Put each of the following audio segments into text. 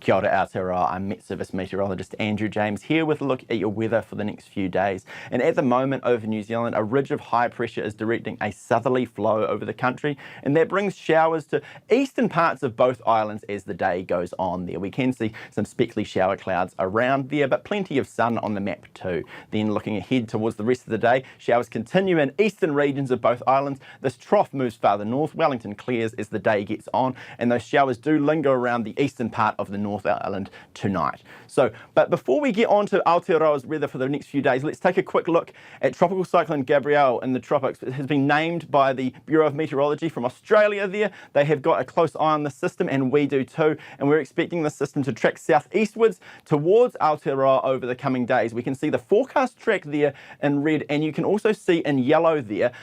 Kia ora Aotearoa, I'm Met Service meteorologist Andrew James here with a look at your weather for the next few days. And at the moment over New Zealand, a ridge of high pressure is directing a southerly flow over the country, and that brings showers to eastern parts of both islands as the day goes on there. We can see some speckly shower clouds around there, but plenty of sun on the map too. Then looking ahead towards the rest of the day, showers continue in eastern regions of both islands. This trough moves farther north, Wellington clears as the day gets on, and those showers do linger around the eastern part of the North Island tonight. But before we get on to Aotearoa's weather for the next few days, let's take a quick look at Tropical Cyclone Gabrielle in the tropics. It has been named by the Bureau of Meteorology from Australia there. They have got a close eye on the system, and we do too, and we're expecting the system to track southeastwards towards Aotearoa over the coming days. We can see the forecast track there in red, and you can also see in yellow there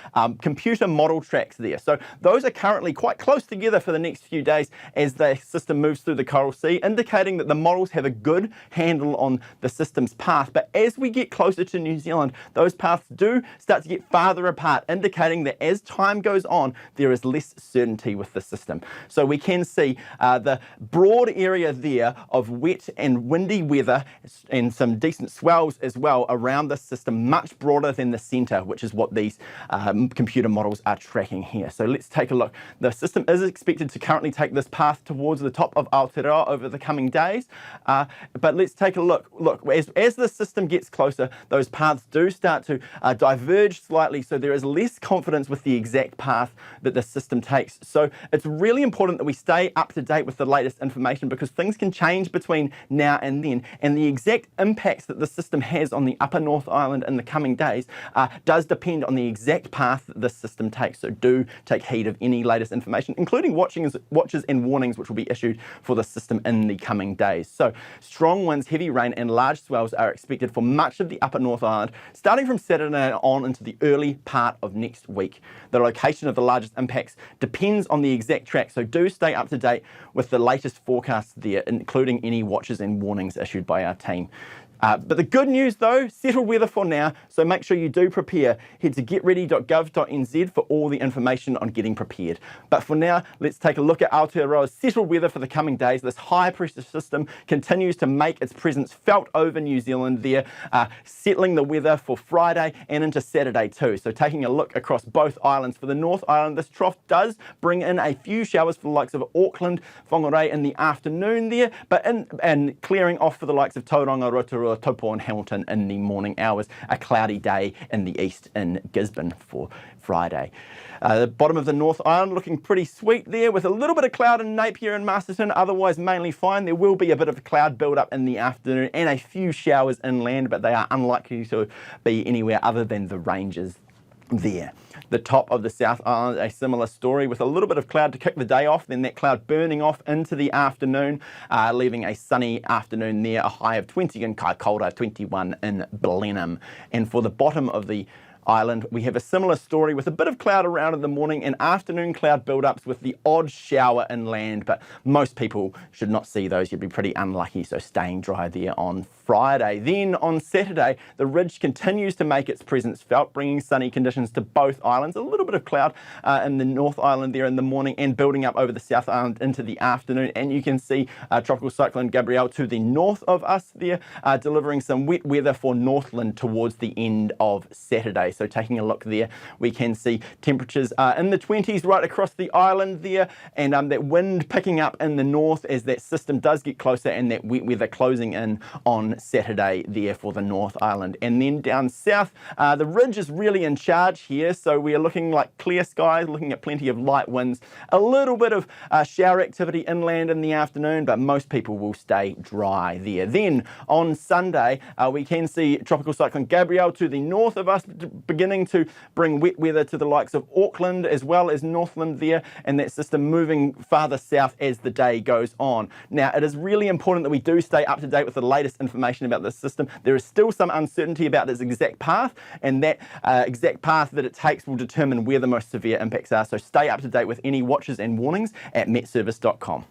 computer model tracks there. So those are currently quite close together for the next few days as the system moves through the Coral Sea, indicating that the models have a good handle on the system's path. But as we get closer to New Zealand, those paths do start to get farther apart, indicating that as time goes on, there is less certainty with the system. So we can see the broad area there of wet and windy weather and some decent swells as well around the system, much broader than the centre, which is what these computer models are tracking here. So let's take a look. The system is expected to currently take this path towards the top of Aotearoa over the coming days, but let's take a look. Look, as the system gets closer, those paths do start to diverge slightly, so there is less confidence with the exact path that the system takes. So it's really important that we stay up to date with the latest information, because things can change between now and then, and the exact impacts that the system has on the upper North Island in the coming days does depend on the exact path that the system takes. So do take heed of any latest information, including watches and warnings which will be issued for the system in the coming days. So strong winds, heavy rain and large swells are expected for much of the upper North Island, starting from Saturday on into the early part of next week. The location of the largest impacts depends on the exact track, so do stay up to date with the latest forecasts there, including any watches and warnings issued by our team. But the good news though, settled weather for now, so make sure you do prepare. Head to getready.gov.nz for all the information on getting prepared. But for now, let's take a look at Aotearoa's settled weather for the coming days. This high pressure system continues to make its presence felt over New Zealand there, settling the weather for Friday and into Saturday too. So taking a look across both islands. For the North Island, this trough does bring in a few showers for the likes of Auckland, Whangarei in the afternoon there, and clearing off for the likes of Tauranga, Rotorua, Taupo and Hamilton in the morning hours. A cloudy day in the east in Gisborne for Friday. The bottom of the North Island looking pretty sweet there, with a little bit of cloud in Napier and Masterton, otherwise mainly fine. There will be a bit of a cloud build up in the afternoon and a few showers inland, but they are unlikely to be anywhere other than the ranges there. The top of the South Island, a similar story, with a little bit of cloud to kick the day off, then that cloud burning off into the afternoon, leaving a sunny afternoon there, a high of 20 in Kaikoura, 21 in Blenheim. And for the bottom of the island, we have a similar story with a bit of cloud around in the morning and afternoon cloud build-ups with the odd shower inland, but most people should not see those. You'd be pretty unlucky, so staying dry there on Friday. Then on Saturday, the ridge continues to make its presence felt, bringing sunny conditions to both islands. A little bit of cloud in the North Island there in the morning and building up over the South Island into the afternoon. And you can see Tropical Cyclone Gabrielle to the north of us there, delivering some wet weather for Northland towards the end of Saturday. So taking a look there, we can see temperatures in the 20s right across the island there, and that wind picking up in the north as that system does get closer, and that wet weather closing in on Saturday there for the North Island. And then down south, the ridge is really in charge here, so we are looking like clear skies, looking at plenty of light winds, a little bit of shower activity inland in the afternoon, but most people will stay dry there. Then on Sunday, we can see Tropical Cyclone Gabrielle to the north of us, beginning to bring wet weather to the likes of Auckland as well as Northland there, and that system moving farther south as the day goes on. Now, it is really important that we do stay up to date with the latest information about this system. There is still some uncertainty about its exact path, and that exact path that it takes will determine where the most severe impacts are. So stay up to date with any watches and warnings at metservice.com.